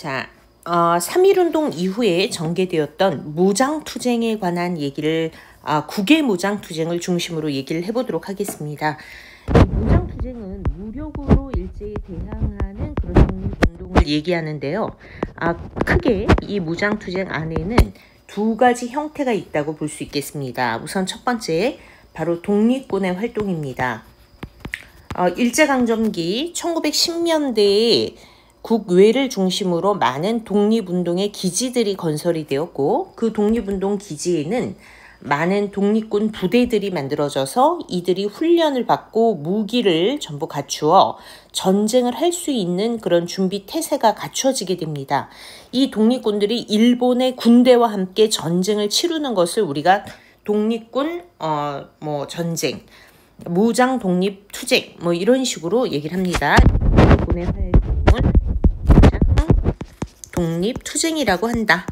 자, 3.1운동 이후에 전개되었던 무장투쟁에 관한 얘기를 국외 무장투쟁을 중심으로 얘기를 해보도록 하겠습니다. 무장투쟁은 무력으로 일제히 대항하는 그런 독립운동을 얘기하는데요. 크게 이 무장투쟁 안에는 두 가지 형태가 있다고 볼 수 있겠습니다. 우선 첫 번째, 바로 독립군의 활동입니다. 일제강점기 1910년대에 국외를 중심으로 많은 독립운동의 기지들이 건설이 되었고, 그 독립운동 기지에는 많은 독립군 부대들이 만들어져서 이들이 훈련을 받고 무기를 전부 갖추어 전쟁을 할 수 있는 그런 준비 태세가 갖춰지게 됩니다. 이 독립군들이 일본의 군대와 함께 전쟁을 치르는 것을 우리가 독립군 전쟁, 무장 독립 투쟁 이런 식으로 얘기를 합니다. 독립군의 활동을 독립 투쟁이라고 한다.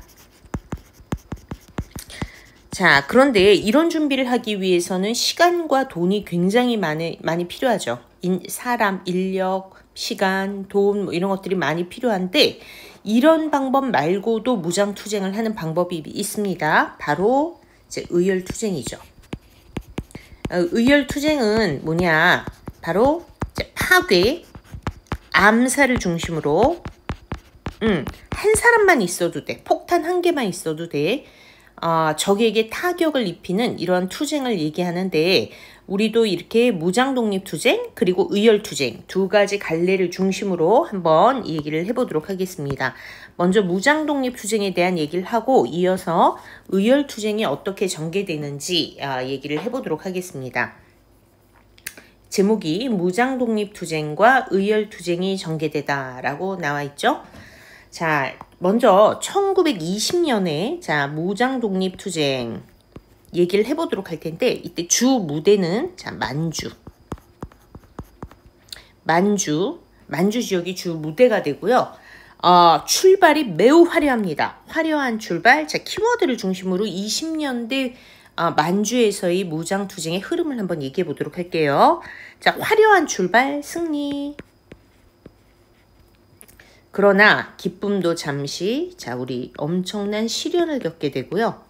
자, 그런데 이런 준비를 하기 위해서는 시간과 돈이 굉장히 많이 필요하죠. 사람, 인력, 시간, 돈 이런 것들이 많이 필요한데, 이런 방법 말고도 무장투쟁을 하는 방법이 있습니다. 바로 이제 의열투쟁이죠. 의열투쟁은 뭐냐? 바로 이제 파괴, 암살을 중심으로 한 사람만 있어도 돼. 폭탄 한 개만 있어도 돼. 적에게 타격을 입히는 이러한 투쟁을 얘기하는데, 우리도 이렇게 무장독립투쟁 그리고 의열투쟁 두 가지 갈래를 중심으로 한번 이 얘기를 해보도록 하겠습니다. 먼저 무장독립투쟁에 대한 얘기를 하고 이어서 의열투쟁이 어떻게 전개되는지 얘기를 해보도록 하겠습니다. 제목이 무장독립투쟁과 의열투쟁이 전개되다라고 나와 있죠. 자, 먼저 1920년에 무장독립투쟁 얘기를 해보도록 할 텐데, 이때 주 무대는 만주 지역이 주 무대가 되고요. 출발이 매우 화려합니다. 화려한 출발. 자, 키워드를 중심으로 20년대 만주에서의 무장투쟁의 흐름을 한번 얘기해 보도록 할게요. 자, 화려한 출발, 승리. 그러나 기쁨도 잠시, 우리 엄청난 시련을 겪게 되고요.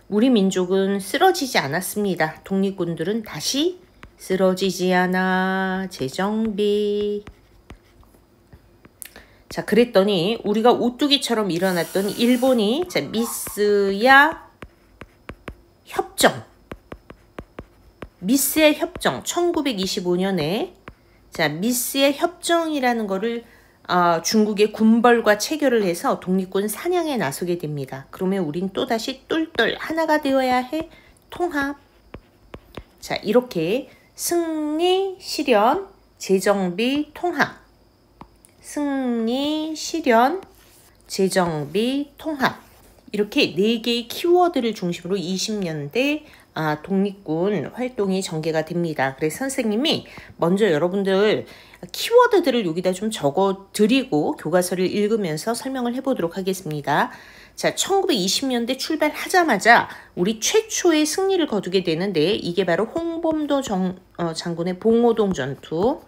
우리 민족은 쓰러지지 않았습니다. 독립군들은 다시 쓰러지지 않아 재정비. 자, 그랬더니 우리가 오뚜기처럼 일어났던 일본이 미스야 협정. 미스의 협정 1925년에 미스의 협정이라는 거를 중국의 군벌과 체결을 해서 독립군 사냥에 나서게 됩니다. 그러면 우린 또다시 똘똘 하나가 되어야 해. 통합. 자, 이렇게 승리, 실현, 재정비, 통합. 승리, 실현, 재정비, 통합. 이렇게 4개의 키워드를 중심으로 20년대 독립군 활동이 전개가 됩니다. 그래서 선생님이 먼저 여러분들 키워드들을 여기다 좀 적어 드리고 교과서를 읽으면서 설명을 해보도록 하겠습니다. 자, 1920년대 출발하자마자 우리 최초의 승리를 거두게 되는데, 이게 바로 홍범도 장군의 봉오동 전투.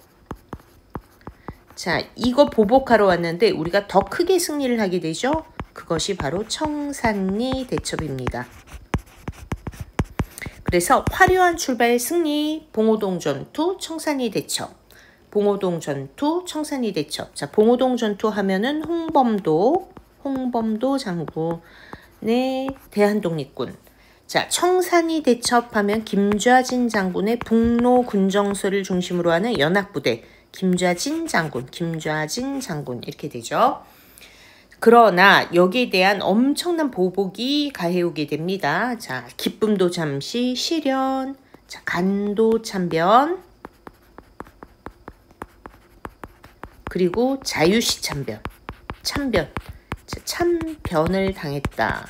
자, 이거 보복하러 왔는데 우리가 더 크게 승리를 하게 되죠. 그것이 바로 청산리 대첩입니다. 그래서 화려한 출발 승리, 봉오동 전투, 청산리 대첩. 봉오동 전투, 청산리 대첩. 자, 봉오동 전투 하면은 홍범도 장군의 대한독립군. 자, 청산리 대첩 하면 김좌진 장군의 북로 군정서를 중심으로 하는 연합부대. 김좌진 장군 이렇게 되죠. 그러나 여기에 대한 엄청난 보복이 가해오게 됩니다. 자, 기쁨도 잠시, 실현, 간도 참변, 그리고 자유시 참변. 참변을 당했다.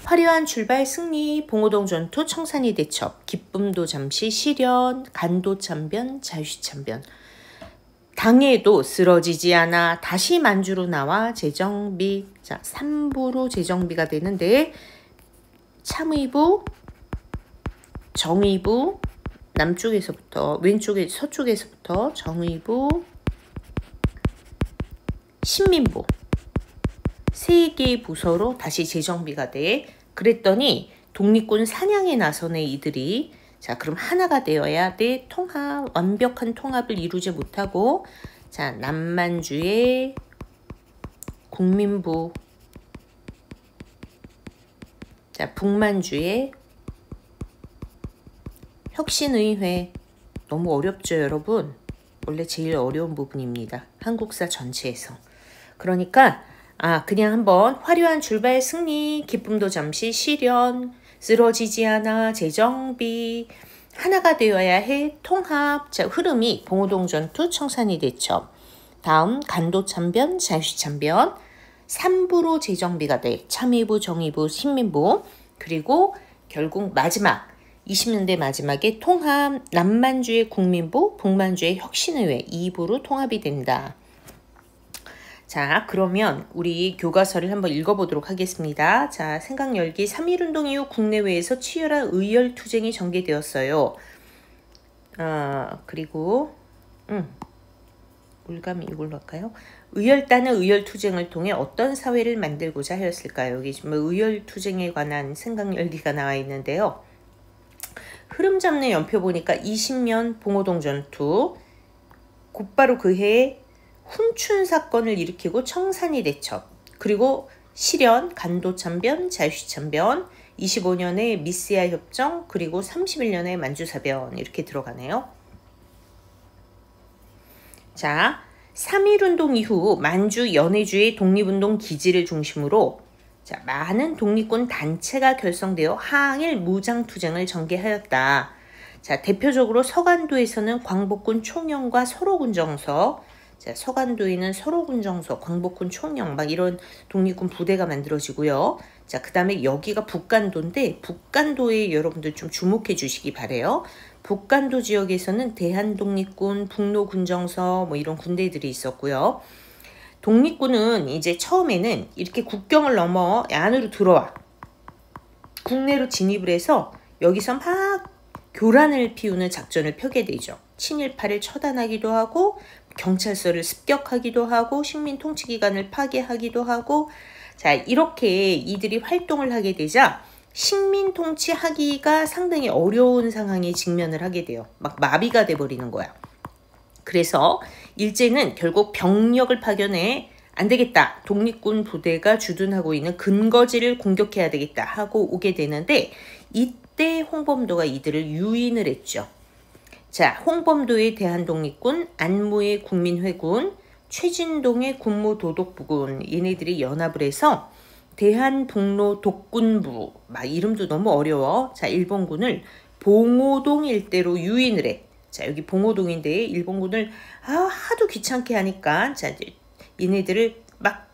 화려한 출발, 승리, 봉오동 전투, 청산리 대첩, 기쁨도 잠시, 실현, 간도 참변, 자유시 참변. 당해도 쓰러지지 않아 다시 만주로 나와 재정비. 자, 3부로 재정비가 되는데, 참의부, 정의부, 남쪽에서부터 서쪽에서부터 정의부, 신민부. 3개의 부서로 다시 재정비가 돼. 그랬더니 독립군 사냥에 나서네 이들이. 자, 그럼 하나가 되어야 돼. 통합, 완벽한 통합을 이루지 못하고, 자, 남만주의 국민부, 자, 북만주의 혁신의회. 너무 어렵죠, 여러분? 원래 제일 어려운 부분입니다. 한국사 전체에서. 그러니까 그냥 한번 화려한 출발 승리, 기쁨도 잠시 실현, 쓰러지지 않아 재정비, 하나가 되어야 해 통합. 자, 흐름이 봉오동 전투, 청산리 대첩. 다음 간도 참변, 자유시 참변. 3부로 재정비가 돼. 참의부, 정의부, 신민부. 그리고 결국 마지막 20년대 마지막에 통합, 남만주의 국민부, 북만주의 혁신의회 2부로 통합이 된다. 자, 그러면 우리 교과서를 한번 읽어보도록 하겠습니다. 자, 생각 열기 3.1운동 이후 국내외에서 치열한 의열투쟁이 전개되었어요. 그리고 올감이 이걸로 할까요? 의열단은 의열투쟁을 통해 어떤 사회를 만들고자 하였을까요? 여기 지금 의열투쟁에 관한 생각 열기가 나와 있는데요. 흐름 잡는 연표 보니까 20년 봉오동 전투, 곧바로 그 해에 훈춘 사건을 일으키고 청산리 대첩, 그리고 실현, 간도 참변, 자유시 참변, 25년에 미스야 협정, 그리고 31년에 만주사변 이렇게 들어가네요. 자, 3.1운동 이후 만주 연해주의 독립운동 기지를 중심으로 자, 많은 독립군 단체가 결성되어 항일 무장투쟁을 전개하였다. 자, 대표적으로 서간도에서는 광복군 총영과 서로군 정서, 자, 서간도에는 서로군 정서, 광복군 총영 막 이런 독립군 부대가 만들어지고요. 자, 그 다음에 여기가 북간도인데 북간도에 여러분들 좀 주목해 주시기 바래요. 북간도 지역에서는 대한독립군, 북로군정서 뭐 이런 군대들이 있었고요. 독립군은 이제 처음에는 이렇게 국경을 넘어 안으로 들어와 국내로 진입을 해서 여기서 막 교란을 피우는 작전을 펴게 되죠. 친일파를 처단하기도 하고 경찰서를 습격하기도 하고 식민통치기관을 파괴하기도 하고 자, 이렇게 이들이 활동을 하게 되자 식민통치하기가 상당히 어려운 상황에 직면을 하게 돼요. 막 마비가 돼버리는 거야. 그래서 일제는 결국 병력을 파견해 안 되겠다. 독립군 부대가 주둔하고 있는 근거지를 공격해야 되겠다 하고 오게 되는데 이때 홍범도가 이들을 유인을 했죠. 자, 홍범도의 대한독립군, 안무의 국민회군, 최진동의 군무도독부군 얘네들이 연합을 해서 대한북로독군부 막 이름도 너무 어려워. 자, 일본군을 봉오동 일대로 유인을 해. 자, 여기 봉오동인데 일본군을 하도 귀찮게 하니까 자, 얘네들을 막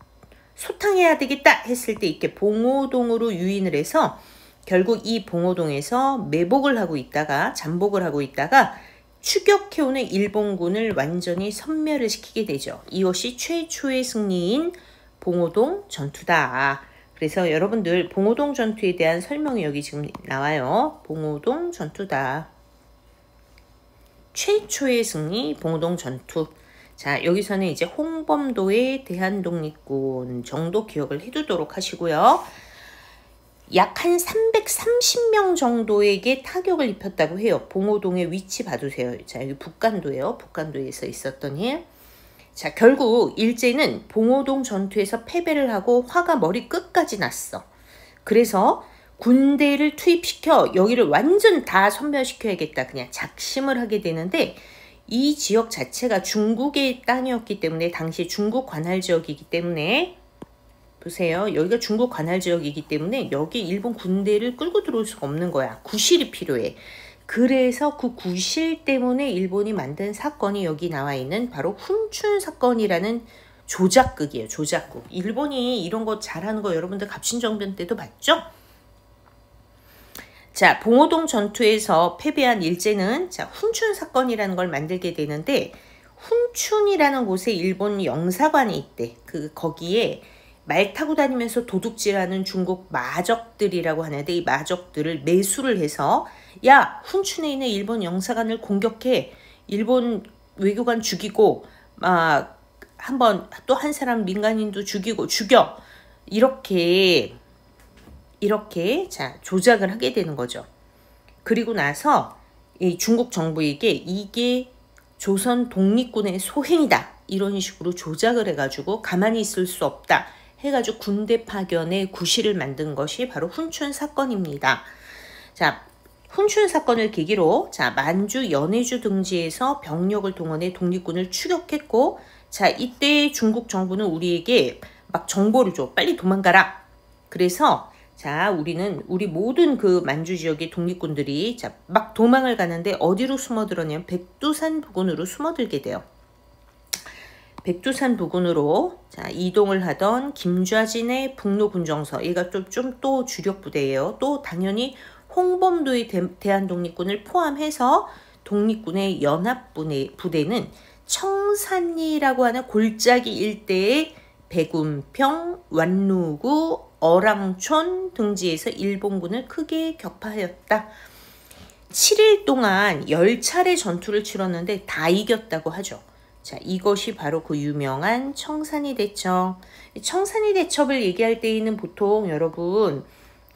소탕해야 되겠다 했을 때 이렇게 봉오동으로 유인을 해서 결국 이 봉오동에서 매복을 하고 있다가 잠복을 하고 있다가 추격해오는 일본군을 완전히 섬멸을 시키게 되죠. 이것이 최초의 승리인 봉오동 전투다. 그래서 여러분들 봉오동 전투에 대한 설명이 여기 지금 나와요. 봉오동 전투다. 최초의 승리 봉오동 전투. 자, 여기서는 이제 홍범도의 대한독립군 정도 기억을 해두도록 하시고요. 약 한 330명 정도에게 타격을 입혔다고 해요. 봉오동의 위치 봐두세요. 자, 여기 북간도예요. 북간도에서 있었던 일. 자, 결국 일제는 봉오동 전투에서 패배를 하고 화가 머리 끝까지 났어. 그래서 군대를 투입시켜 여기를 완전 다 섬멸시켜야겠다. 그냥 작심을 하게 되는데 이 지역 자체가 중국의 땅이었기 때문에 당시 중국 관할 지역이기 때문에 보세요. 여기가 중국 관할 지역이기 때문에 여기 일본 군대를 끌고 들어올 수가 없는 거야. 구실이 필요해. 그래서 그 구실 때문에 일본이 만든 사건이 여기 나와 있는 바로 훈춘 사건이라는 조작극이에요. 조작극. 일본이 이런 거 잘하는 거 여러분들 갑신정변 때도 봤죠? 자, 봉오동 전투에서 패배한 일제는 자, 훈춘 사건이라는 걸 만들게 되는데 훈춘이라는 곳에 일본 영사관이 있대. 거기에 말 타고 다니면서 도둑질하는 중국 마적들이라고 하는데 이 마적들을 매수를 해서 야, 훈춘에 있는 일본 영사관을 공격해. 일본 외교관 죽이고 막 한번 또 한 사람 민간인도 죽이고 죽여. 이렇게 자 조작을 하게 되는 거죠. 그리고 나서 이 중국 정부에게 이게 조선 독립군의 소행이다 이런 식으로 조작을 해가지고 가만히 있을 수 없다 해가지고 군대 파견의 구실을 만든 것이 바로 훈춘 사건입니다. 자, 훈춘 사건을 계기로 자 만주 연해주 등지에서 병력을 동원해 독립군을 추격했고, 자 이때 중국 정부는 우리에게 막 정보를 줘. 빨리 도망가라. 그래서 자 우리 모든 그 만주 지역의 독립군들이 자 막 도망을 가는데 어디로 숨어들었냐면 백두산 부근으로 숨어들게 돼요. 백두산 부근으로 자 이동을 하던 김좌진의 북로군정서, 얘가 좀 또 주력 부대예요. 또 당연히 홍범도의 대한독립군을 포함해서 독립군의 연합부대는 청산리라고 하는 골짜기 일대의 백운평, 완루구, 어랑촌 등지에서 일본군을 크게 격파하였다. 7일 동안 10차례 전투를 치렀는데 다 이겼다고 하죠. 자, 이것이 바로 그 유명한 청산리 대첩. 청산리 대첩을 얘기할 때에는 보통 여러분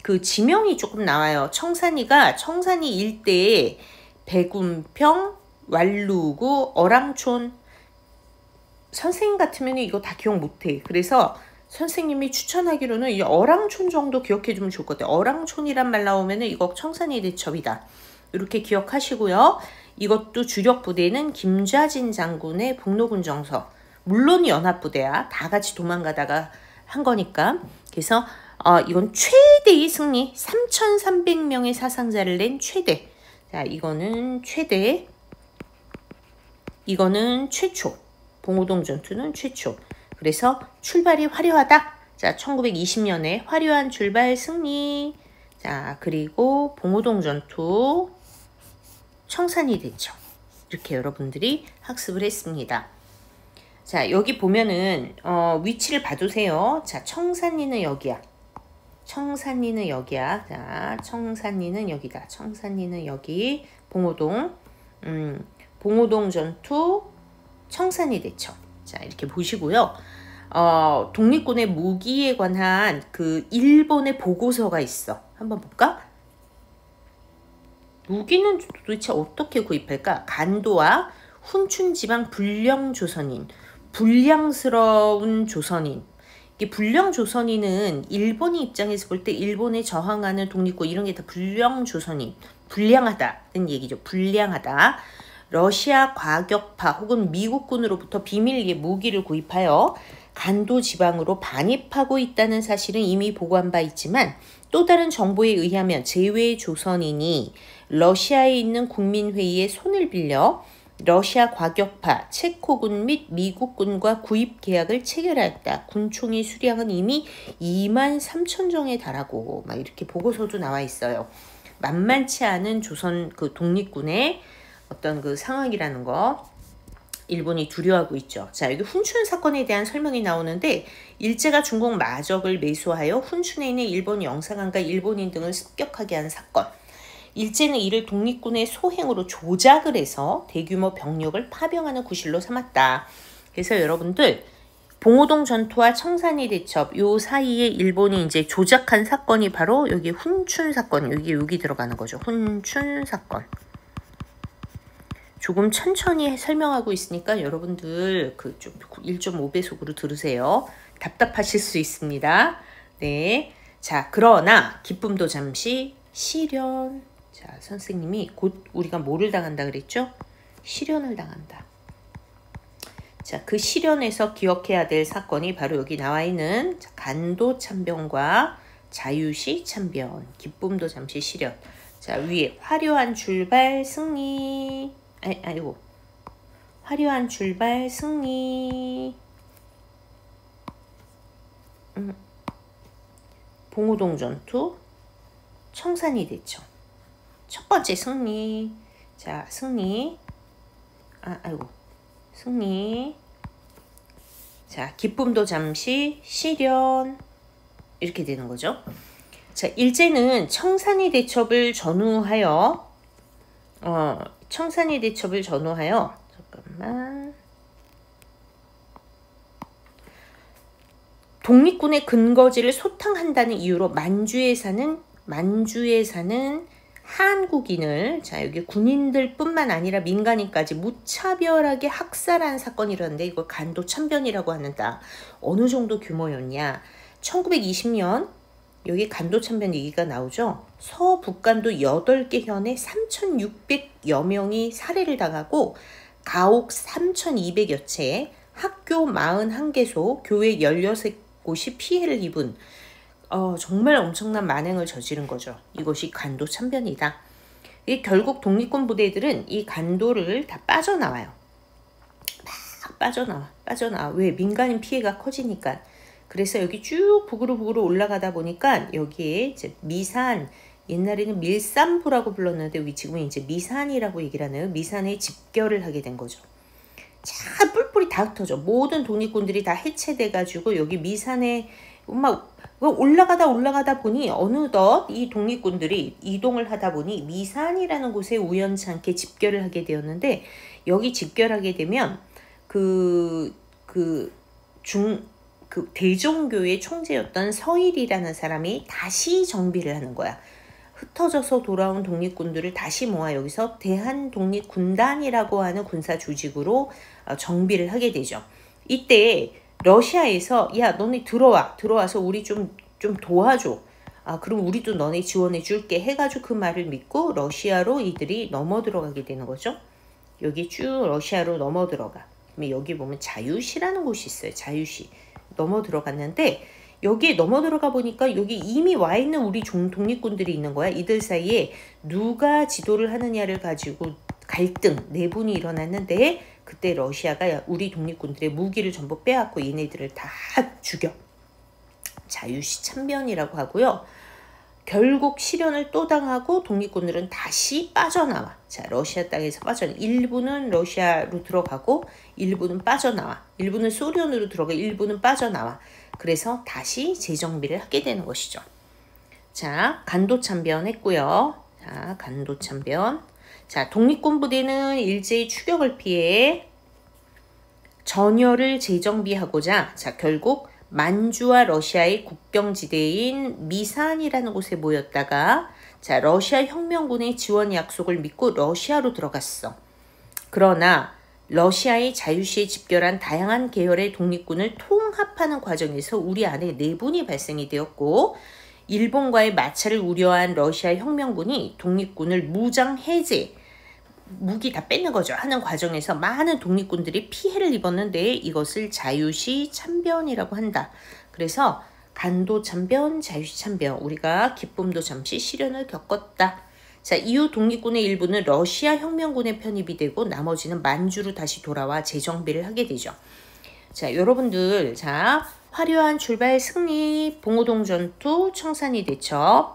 그 지명이 조금 나와요. 청산리 일대에 백운평, 완루구, 어랑촌. 선생님 같으면 이거 다 기억 못해. 그래서 선생님이 추천하기로는 이 어랑촌 정도 기억해주면 좋을 것 같아요. 어랑촌이란 말 나오면 이거 청산리 대첩이다. 이렇게 기억하시고요. 이것도 주력 부대는 김좌진 장군의 북로군 정서. 물론 연합부대야. 다 같이 도망가다가 한 거니까. 그래서 이건 최대의 승리. 3,300명의 사상자를 낸 최대. 자, 이거는 최대. 이거는 최초. 봉오동 전투는 최초. 그래서 출발이 화려하다. 자, 1920년에 화려한 출발 승리. 자, 그리고 봉오동 전투, 청산리 대첩. 이렇게 여러분들이 학습을 했습니다. 자, 여기 보면은 위치를 봐두세요. 자, 청산리는 여기야. 청산리는 여기야. 자, 청산리는 여기다. 청산리는 여기. 봉오동. 봉오동 전투, 청산리 대첩. 자, 이렇게 보시고요. 독립군의 무기에 관한 그 일본의 보고서가 있어. 한번 볼까? 무기는 도대체 어떻게 구입할까? 간도와 훈춘지방 불량조선인, 불량스러운 조선인. 이게 불량조선인은 일본이 입장에서 볼 때 일본에 저항하는 독립군 이런 게 다 불량조선인, 불량하다는 얘기죠. 불량하다. 러시아 과격파 혹은 미국군으로부터 비밀리에 무기를 구입하여 간도 지방으로 반입하고 있다는 사실은 이미 보고한 바 있지만, 또 다른 정보에 의하면 제외 조선인이 러시아에 있는 국민회의에 손을 빌려 러시아 과격파 체코군 및 미국군과 구입 계약을 체결하였다. 군총의 수량은 이미 23,000정에 달하고 막 이렇게 보고서도 나와 있어요. 만만치 않은 조선 그 독립군의 어떤 그 상황이라는 거 일본이 두려워하고 있죠. 자, 여기 훈춘 사건에 대한 설명이 나오는데, 일제가 중국 마적을 매수하여 훈춘에 있는 일본 영사관과 일본인 등을 습격하게 한 사건. 일제는 이를 독립군의 소행으로 조작을 해서 대규모 병력을 파병하는 구실로 삼았다. 그래서 여러분들 봉오동 전투와 청산리 대첩 요 사이에 일본이 이제 조작한 사건이 바로 여기 훈춘 사건. 여기 들어가는 거죠. 훈춘 사건. 조금 천천히 설명하고 있으니까 여러분들 그 좀 1.5배속으로 들으세요. 답답하실 수 있습니다. 네. 자, 그러나 기쁨도 잠시 시련. 자, 선생님이 곧 우리가 뭐를 당한다 그랬죠? 시련을 당한다. 자, 그 시련에서 기억해야 될 사건이 바로 여기 나와 있는 간도 참변과 자유시 참변. 기쁨도 잠시 시련. 자, 위에 화려한 출발 승리. 아이고. 화려한 출발 승리. 봉오동 전투, 청산리 대첩. 첫 번째 승리. 자, 승리. 승리. 자, 기쁨도 잠시 시련. 이렇게 되는 거죠. 자, 일제는 청산리 대첩을 전후하여 잠깐만. 독립군의 근거지를 소탕한다는 이유로 만주에 사는 한국인을, 자, 여기 군인들 뿐만 아니라 민간인까지 무차별하게 학살한 사건이 일어났는데 이걸 간도 참변이라고 하는다. 어느 정도 규모였냐? 1920년 여기 간도 참변 얘기가 나오죠. 서북간도 8개 현에 3,600여 명이 살해를 당하고 가옥 3,200여 채, 학교 41개소, 교회 16곳이 피해를 입은 정말 엄청난 만행을 저지른 거죠. 이것이 간도 참변이다. 결국 독립군 부대들은 이 간도를 다 빠져나와요. 막 빠져나와. 왜? 민간인 피해가 커지니까. 그래서 여기 쭉 북으로 올라가다 보니까 여기에 이제 미산, 옛날에는 밀산부라고 불렀는데 지금은 이제 미산이라고 얘기를 하네요. 미산에 집결을 하게 된 거죠. 자, 뿔뿔이 다 흩어져. 모든 독립군들이 다 해체돼가지고 여기 미산에 막 올라가다 보니 어느덧 이 독립군들이 이동을 하다 보니 미산이라는 곳에 우연찮게 집결을 하게 되었는데, 여기 집결하게 되면 대종교의 총재였던 서일이라는 사람이 다시 정비를 하는 거야. 흩어져서 돌아온 독립군들을 다시 모아 여기서 대한독립군단이라고 하는 군사 조직으로 정비를 하게 되죠. 이때 러시아에서 야, 너네 들어와서 우리 좀 도와줘. 그럼 우리도 너네 지원해 줄게 해가지고 그 말을 믿고 러시아로 이들이 넘어 들어가게 되는 거죠. 여기 쭉 러시아로 넘어 들어가. 여기 보면 자유시라는 곳이 있어요. 자유시. 넘어 들어갔는데 여기에 넘어 들어가 보니까 여기 이미 와 있는 우리 독립군들이 있는 거야. 이들 사이에 누가 지도를 하느냐를 가지고 갈등, 내분이 일어났는데 그때 러시아가 우리 독립군들의 무기를 전부 빼앗고 얘네들을 다 죽여. 자유시 참변이라고 하고요. 결국 실현을 또 당하고 독립군들은 다시 빠져나와. 자, 러시아 땅에서 일부는 러시아로 들어가고 일부는 빠져나와. 일부는 소련으로 들어가, 일부는 빠져나와. 그래서 다시 재정비를 하게 되는 것이죠. 자, 간도 참변 했고요. 자, 간도 참변. 자, 독립군 부대는 일제히 추격을 피해 전열을 재정비하고자, 자, 결국 만주와 러시아의 국경지대인 미산이라는 곳에 모였다가, 자, 러시아 혁명군의 지원 약속을 믿고 러시아로 들어갔어. 그러나 러시아의 자유시에 집결한 다양한 계열의 독립군을 통합하는 과정에서 우리 안에 내분이 발생이 되었고, 일본과의 마찰을 우려한 러시아 혁명군이 독립군을 무장 해제, 무기 다 뺏는 거죠. 하는 과정에서 많은 독립군들이 피해를 입었는데 이것을 자유시 참변이라고 한다. 그래서 간도 참변, 자유시 참변, 우리가 기쁨도 잠시 시련을 겪었다. 자, 이후 독립군의 일부는 러시아 혁명군에 편입이 되고 나머지는 만주로 다시 돌아와 재정비를 하게 되죠. 자, 여러분들, 자, 화려한 출발 승리, 봉오동 전투, 청산리 대첩,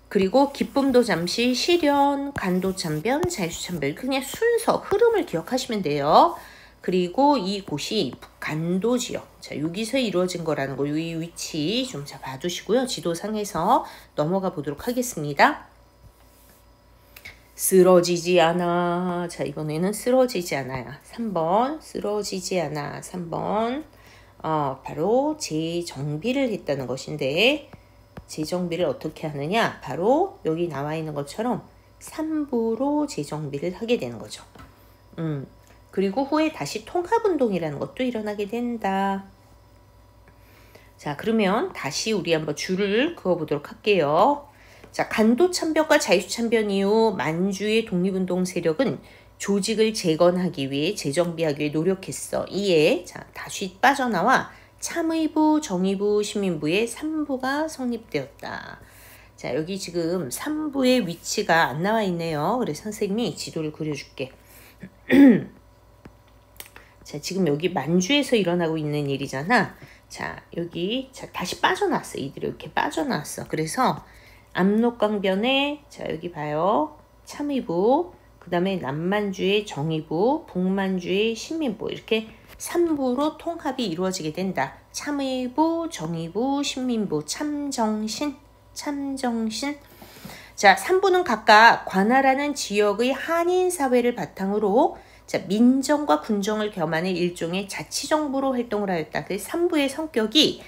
그리고 기쁨도 잠시 시련, 간도 참변, 자유시 참변, 그냥 순서, 흐름을 기억하시면 돼요. 그리고 이곳이 간도 지역, 자, 여기서 이루어진 거라는 거, 이 위치 좀 잘 봐두시고요. 지도상에서 넘어가 보도록 하겠습니다. 쓰러지지 않아. 자, 이번에는 쓰러지지 않아요. 3번 쓰러지지 않아. 3번 바로 재정비를 했다는 것인데, 재정비를 어떻게 하느냐? 바로 여기 나와 있는 것처럼 3부로 재정비를 하게 되는 거죠. 그리고 후에 다시 통합운동이라는 것도 일어나게 된다. 자, 그러면 다시 우리 한번 줄을 그어보도록 할게요. 자, 간도 참변과 자유시 참변 이후 만주의 독립운동 세력은 조직을 재건하기 위해 재정비하기 위해 노력했어. 이에 자, 다시 빠져나와 참의부, 정의부, 시민부의 3부가 성립되었다. 자, 여기 지금 3부의 위치가 안 나와 있네요. 그래서 선생님이 지도를 그려줄게. 자, 지금 여기 만주에서 일어나고 있는 일이잖아. 자, 여기 자, 다시 빠져나왔어. 이들이 이렇게 빠져나왔어. 그래서 압록강변에 자, 여기 봐요. 참의부, 그 다음에 남만주의 정의부, 북만주의 시민부, 이렇게 3부로 통합이 이루어지게 된다. 참의부, 정의부, 신민부, 참정신. 자, 3부는 각각 관할하는 지역의 한인 사회를 바탕으로 자, 민정과 군정을 겸하는 일종의 자치정부로 활동을 하였다. 그래서 삼부의 성격이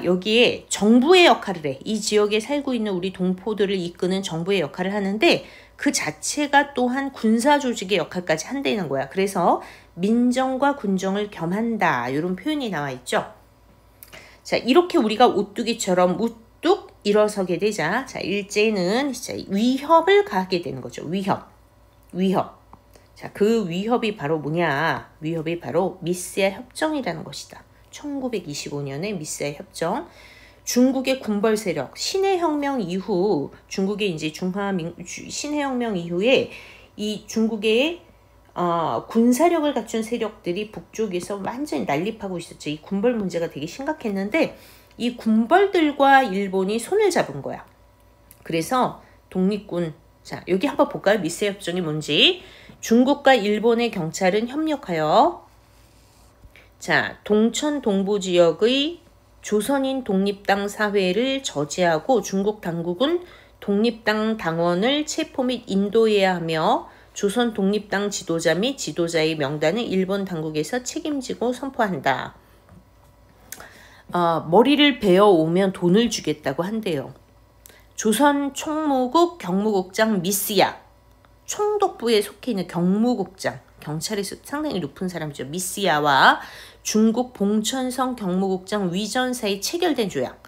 여기에 정부의 역할을 해. 이 지역에 살고 있는 우리 동포들을 이끄는 정부의 역할을 하는데 그 자체가 또한 군사 조직의 역할까지 한다는 거야. 그래서 민정과 군정을 겸한다. 이런 표현이 나와 있죠. 자, 이렇게 우리가 오뚜기처럼 우뚝 일어서게 되자, 자, 일제는 위협을 가하게 되는 거죠. 위협. 자, 그 위협이 바로 뭐냐? 위협이 바로 미스야 협정이라는 것이다. 1925년에 미스야 협정. 중국의 군벌 세력, 신해혁명 이후, 중국의 이제 신해혁명 이후에 이 중국의 군사력을 갖춘 세력들이 북쪽에서 완전히 난립하고 있었죠. 이 군벌 문제가 되게 심각했는데 이 군벌들과 일본이 손을 잡은 거야. 그래서 독립군, 자, 여기 한번 볼까요? 미스야 협정이 뭔지. 중국과 일본의 경찰은 협력하여, 자, 동천 동부 지역의 조선인 독립당 사회를 저지하고 중국 당국은 독립당 당원을 체포 및 인도해야 하며 조선 독립당 지도자 및 지도자의 명단을 일본 당국에서 책임지고 선포한다. 머리를 베어오면 돈을 주겠다고 한대요. 조선 총무국 경무국장 미스야, 총독부에 속해 있는 경무국장, 경찰에서 상당히 높은 사람이죠. 미스야와 중국 봉천성 경무국장 위전 사이 체결된 조약.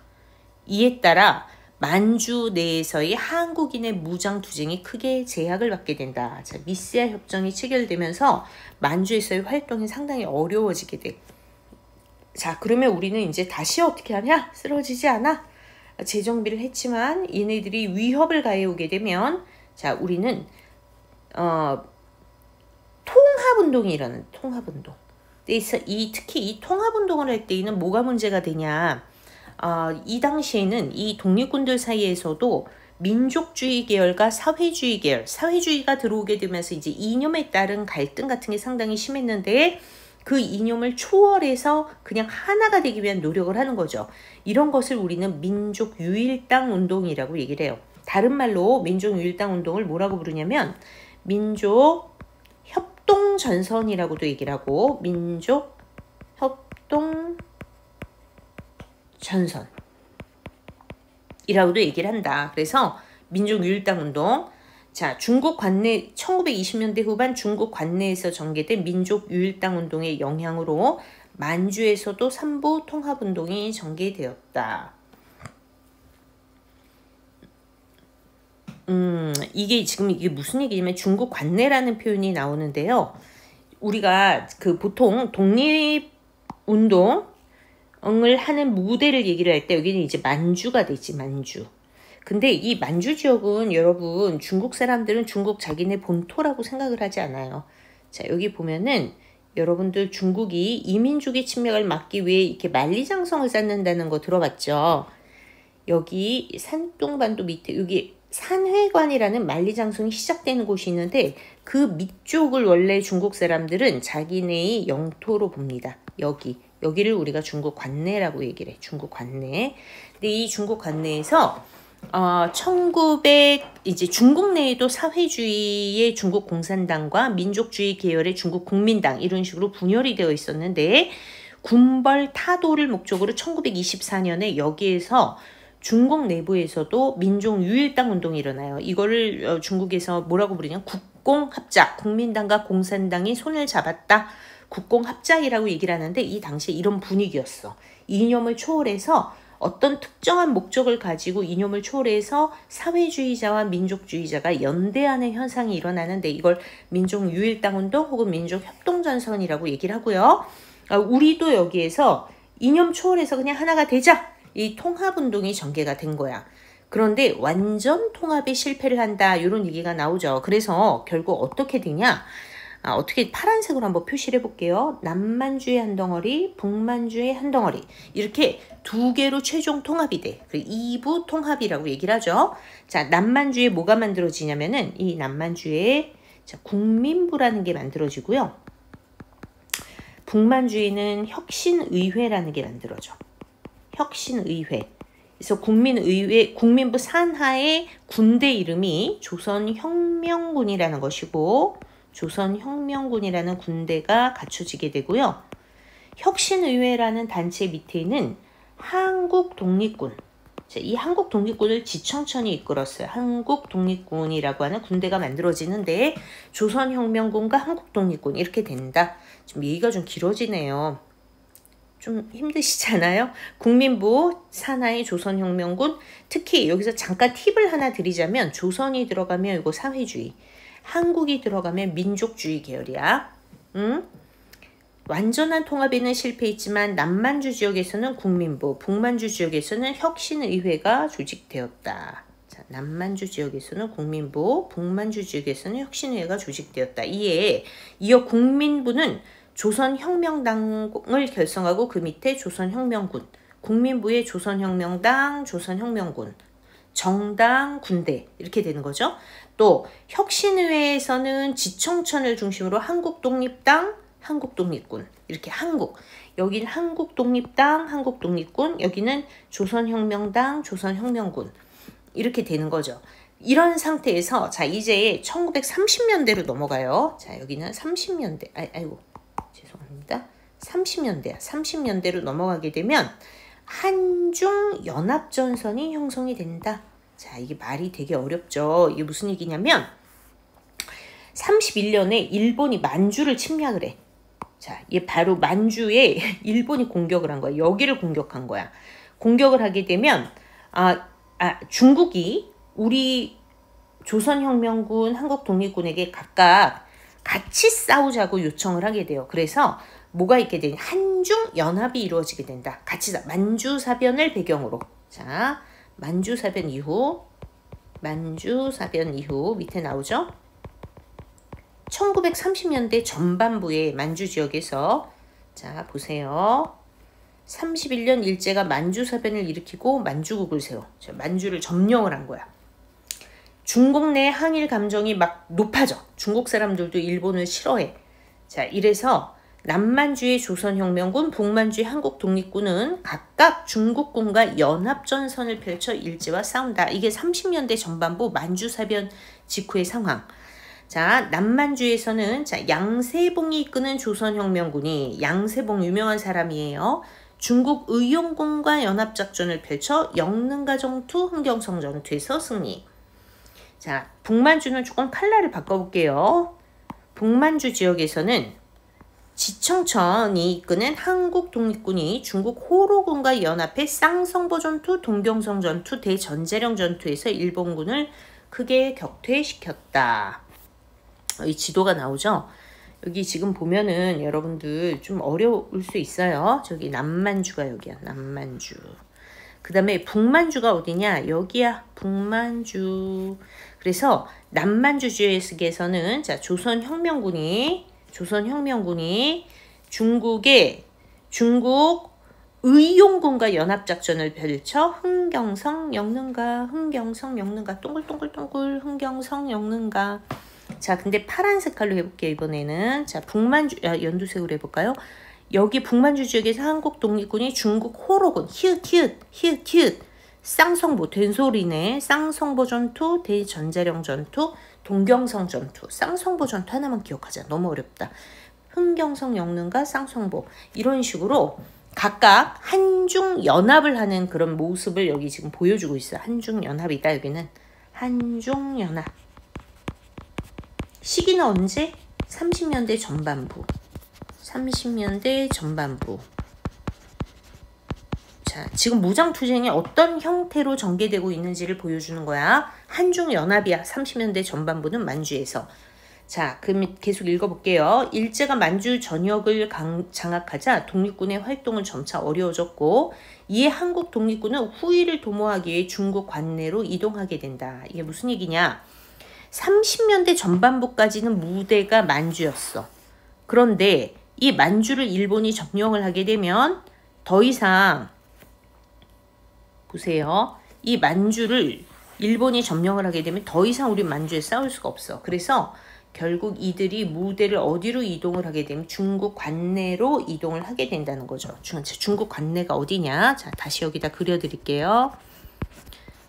이에 따라 만주 내에서의 한국인의 무장 투쟁이 크게 제약을 받게 된다. 자, 미스야 협정이 체결되면서 만주에서의 활동이 상당히 어려워지게 돼. 자, 그러면 우리는 이제 다시 어떻게 하냐? 쓰러지지 않아. 재정비를 했지만 얘네들이 위협을 가해오게 되면, 자, 우리는 통합운동이 일어나는 통합운동. 특히 이 통합운동을 할 때에는 뭐가 문제가 되냐? 이 당시에는 이 독립군들 사이에서도 민족주의 계열과 사회주의 계열, 사회주의가 들어오게 되면서 이제 이념에 따른 갈등 같은 게 상당히 심했는데 그 이념을 초월해서 그냥 하나가 되기 위한 노력을 하는 거죠. 이런 것을 우리는 민족유일당 운동이라고 얘기를 해요. 다른 말로 민족유일당 운동을 뭐라고 부르냐면 민족협동전선이라고도 얘기를 하고 민족협동전선이라고도 얘기를 한다. 그래서 민족유일당 운동, 자, 중국 관내 1920년대 후반 중국 관내에서 전개된 민족유일당 운동의 영향으로 만주에서도 삼부 통합운동이 전개되었다. 이게 무슨 얘기냐면 중국 관내라는 표현이 나오는데요. 우리가 보통 독립운동을 하는 무대를 얘기를 할 때 여기는 이제 만주가 되지, 만주. 근데 이 만주 지역은 여러분 중국 사람들은 중국 자기네 본토라고 생각을 하지 않아요. 자, 여기 보면은 여러분들 중국이 이민족의 침략을 막기 위해 이렇게 만리장성을 쌓는다는 거 들어봤죠? 여기 산동반도 밑에 여기 산회관이라는 만리장성이 시작되는 곳이 있는데 그 밑쪽을 원래 중국 사람들은 자기네의 영토로 봅니다. 여기를 우리가 중국 관내라고 얘기를 해. 중국 관내. 근데 이 중국 관내에서 이제 중국 내에도 사회주의의 중국 공산당과 민족주의 계열의 중국 국민당 이런 식으로 분열이 되어 있었는데 군벌 타도를 목적으로 1924년에 여기에서 중국 내부에서도 민족유일당 운동이 일어나요. 이거를 중국에서 뭐라고 부르냐? 국공합작, 국민당과 공산당이 손을 잡았다. 국공합작이라고 얘기를 하는데 이 당시에 이런 분위기였어. 이념을 초월해서 어떤 특정한 목적을 가지고 이념을 초월해서 사회주의자와 민족주의자가 연대하는 현상이 일어나는데 이걸 민족유일당 운동 혹은 민족협동전선이라고 얘기를 하고요. 우리도 여기에서 이념 초월해서 그냥 하나가 되자. 이 통합운동이 전개가 된 거야. 그런데 완전 통합에 실패를 한다. 이런 얘기가 나오죠. 그래서 결국 어떻게 되냐? 어떻게 파란색으로 한번 표시를 해볼게요. 남만주의 한 덩어리, 북만주의 한 덩어리. 이렇게 두 개로 최종 통합이 돼. 그리고 2부 통합이라고 얘기를 하죠. 자, 남만주에 뭐가 만들어지냐면은 이 남만주에 국민부라는 게 만들어지고요. 북만주에는 혁신의회라는 게 만들어져. 혁신의회. 그래서 국민부 산하의 군대 이름이 조선혁명군이라는 것이고 조선혁명군이라는 군대가 갖춰지게 되고요. 혁신의회라는 단체 밑에는 한국독립군, 이 한국독립군을 지청천이 이끌었어요. 한국독립군이라고 하는 군대가 만들어지는데 조선혁명군과 한국독립군 이렇게 된다. 좀 얘기가 좀 길어지네요. 좀 힘드시잖아요. 국민부 산하의 조선혁명군, 특히 여기서 잠깐 팁을 하나 드리자면 조선이 들어가면 이거 사회주의, 한국이 들어가면 민족주의 계열이야. 완전한 통합에는 실패했지만 남만주 지역에서는 국민부, 북만주 지역에서는 혁신의회가 조직되었다. 자, 남만주 지역에서는 국민부, 북만주 지역에서는 혁신의회가 조직되었다. 이어 국민부는 조선혁명당을 결성하고 그 밑에 조선혁명군, 국민부의 조선혁명당, 조선혁명군, 정당, 군대 이렇게 되는 거죠. 또 혁신의회에서는 지청천을 중심으로 한국독립당, 한국독립군 이렇게 여기는 한국독립당, 한국독립군, 여기는 조선혁명당, 조선혁명군 이렇게 되는 거죠. 이런 상태에서 자 이제 1930년대로 넘어가요. 자 여기는 30년대 아이고 죄송합니다. 30년대로 넘어가게 되면 한중연합전선이 형성이 된다. 자 이게 말이 되게 어렵죠. 이게 무슨 얘기냐면 31년에 일본이 만주를 침략을 해. 자, 얘 바로 만주에 일본이 공격을 한 거야. 여기를 공격한 거야. 공격을 하게 되면 중국이 우리 조선혁명군, 한국독립군에게 각각 같이 싸우자고 요청을 하게 돼요. 그래서 뭐가 있게 되냐? 한중연합이 이루어지게 된다. 같이 만주사변을 배경으로. 자, 만주사변 이후 밑에 나오죠? 1930년대 전반부에 만주 지역에서 자 보세요. 31년 일제가 만주사변을 일으키고 만주국을 세워. 자, 만주를 점령을 한 거야. 중국 내 항일 감정이 막 높아져. 중국 사람들도 일본을 싫어해. 자, 이래서 남만주의 조선혁명군, 북만주의 한국독립군은 각각 중국군과 연합전선을 펼쳐 일제와 싸운다. 이게 30년대 전반부 만주사변 직후의 상황. 자, 남만주에서는 양세봉이 이끄는 조선혁명군이, 양세봉 유명한 사람이에요. 중국 의용군과 연합작전을 펼쳐 영릉가 정투, 흥경성 전투에서 승리. 자, 북만주는 조금 칼날을 바꿔볼게요. 북만주 지역에서는 지청천이 이끄는 한국독립군이 중국 호로군과 연합해 쌍성보 전투, 동경성 전투, 대전제령 전투에서 일본군을 크게 격퇴시켰다. 이 지도가 나오죠. 여기 지금 보면은 여러분들 좀 어려울 수 있어요. 저기 남만주가 여기야. 남만주. 그 다음에 북만주가 어디냐? 여기야. 북만주. 그래서 남만주 지역에서는 자 조선혁명군이 중국 의용군과 연합작전을 펼쳐 흥경성, 영릉가 동글동글 흥경성, 영릉가. 자, 근데 파란 색깔로 해볼게요, 이번에는. 자, 연두색으로 해볼까요? 여기 북만주 지역에서 한국독립군이 중국 호로군, 히읗, 쌍성보, 된소리네. 쌍성보 전투, 대전제령 전투, 동경성 전투. 쌍성보 전투 하나만 기억하자. 너무 어렵다. 흥경성, 영릉가, 쌍성보. 이런 식으로 각각 한중연합을 하는 그런 모습을 여기 지금 보여주고 있어요. 한중연합이다, 여기는. 한중연합. 시기는 언제? 30년대 전반부. 자, 지금 무장투쟁이 어떤 형태로 전개되고 있는지를 보여주는 거야. 한중연합이야. 30년대 전반부는 만주에서. 자, 그럼 계속 읽어볼게요. 일제가 만주 전역을 장악하자 독립군의 활동은 점차 어려워졌고 이에 한국 독립군은 후위를 도모하기 위해 중국 관내로 이동하게 된다. 이게 무슨 얘기냐? 30년대 전반부까지는 무대가 만주였어. 그런데 이 만주를 일본이 점령을 하게 되면 더 이상 보세요. 이 만주를 일본이 점령을 하게 되면 더 이상 우리 만주에 싸울 수가 없어. 그래서 결국 이들이 무대를 어디로 이동을 하게 되면 중국 관내로 이동을 하게 된다는 거죠. 중국 관내가 어디냐? 자, 다시 여기다 그려드릴게요.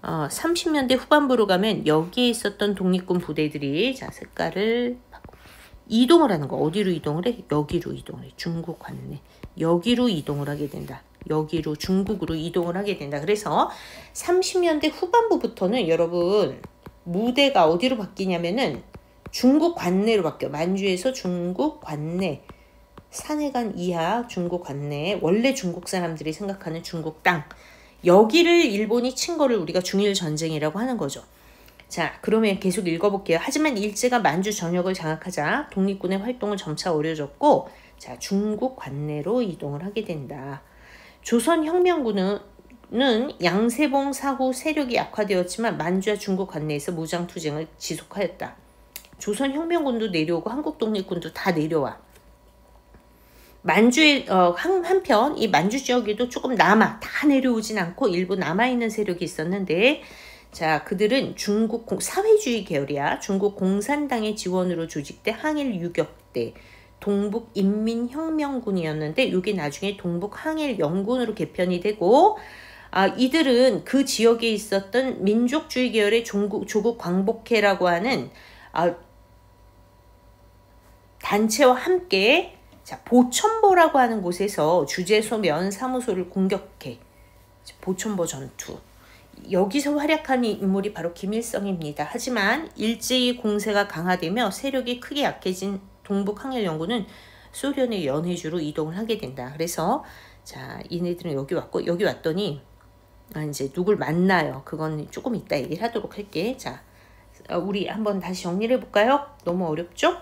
30년대 후반부로 가면 여기에 있었던 독립군 부대들이 자 색깔을 바꿔. 이동을 하는 거. 어디로 이동을 해? 여기로 이동을 해. 중국 관내. 여기로 이동을 하게 된다. 여기로 중국으로 이동을 하게 된다. 그래서 30년대 후반부부터는 여러분 무대가 어디로 바뀌냐면은 중국 관내로 바뀌어. 만주에서 중국 관내. 산해관 이하 중국 관내. 원래 중국 사람들이 생각하는 중국 땅. 여기를 일본이 친 거를 우리가 중일 전쟁이라고 하는 거죠. 자, 그러면 계속 읽어볼게요. 하지만 일제가 만주 전역을 장악하자 독립군의 활동은 점차 어려졌고, 자, 중국 관내로 이동을 하게 된다. 조선혁명군은 양세봉 사후 세력이 약화되었지만 만주와 중국 관내에서 무장투쟁을 지속하였다. 조선혁명군도 내려오고 한국 독립군도 다 내려와. 만주에 한편 이 만주 지역에도 조금 다 내려오진 않고 일부 남아있는 세력이 있었는데, 자, 그들은 중국 사회주의 계열이야. 중국 공산당의 지원으로 조직된 항일 유격대 동북인민혁명군이었는데 이게 나중에 동북항일연군으로 개편이 되고, 이들은 그 지역에 있었던 민족주의 계열의 조국 광복회라고 하는 단체와 함께, 자, 보천보라고 하는 곳에서 주재소 면 사무소를 공격해. 보천보 전투. 여기서 활약한 인물이 바로 김일성입니다. 하지만 일제히 공세가 강화되며 세력이 크게 약해진 동북항일연군은 소련의 연해주로 이동을 하게 된다. 그래서 자, 이네들은 여기 왔고, 여기 왔더니 이제 누굴 만나요. 그건 조금 이따 얘기를 하도록 할게. 자, 우리 한번 다시 정리를 해볼까요? 너무 어렵죠?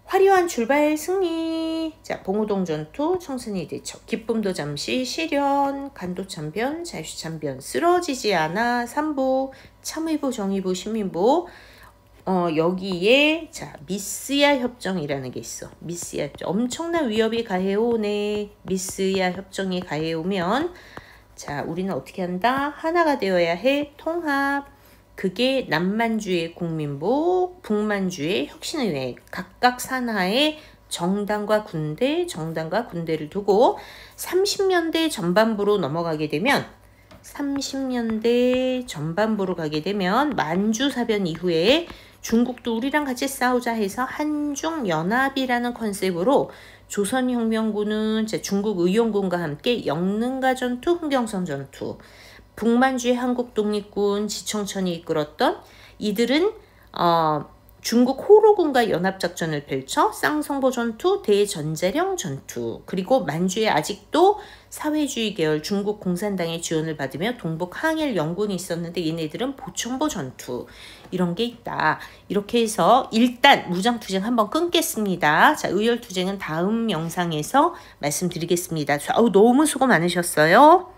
화려한 출발 승리. 자, 봉우동 전투, 청순이 대첩, 기쁨도 잠시, 시련, 간도참변, 자유참변, 쓰러지지 않아, 삼보, 참의보, 정의보, 신민보. 여기에 자, 미스야 협정이라는 게 있어. 미스야 협정. 엄청난 위협이 가해오네. 미스야 협정이 가해오면, 자, 우리는 어떻게 한다? 하나가 되어야 해. 통합. 그게 남만주의 국민복, 북만주의 혁신의회, 각각 산하에 정당과 군대를 두고 30년대 전반부로 넘어가게 되면, 30년대 전반부로 가게 되면 만주사변 이후에 중국도 우리랑 같이 싸우자 해서 한중연합이라는 컨셉으로 조선혁명군은 중국의용군과 함께 영능가 전투, 흥경성 전투, 북만주의 한국독립군 지청천이 이끌었던 이들은 중국 호로군과 연합작전을 펼쳐 쌍성보 전투, 대전자령 전투, 그리고 만주에 아직도 사회주의 계열 중국 공산당의 지원을 받으며 동북항일연군이 있었는데 얘네들은 보천보 전투, 이런 게 있다. 이렇게 해서 일단 무장투쟁 한번 끊겠습니다. 자, 의열투쟁은 다음 영상에서 말씀드리겠습니다. 너무 수고 많으셨어요.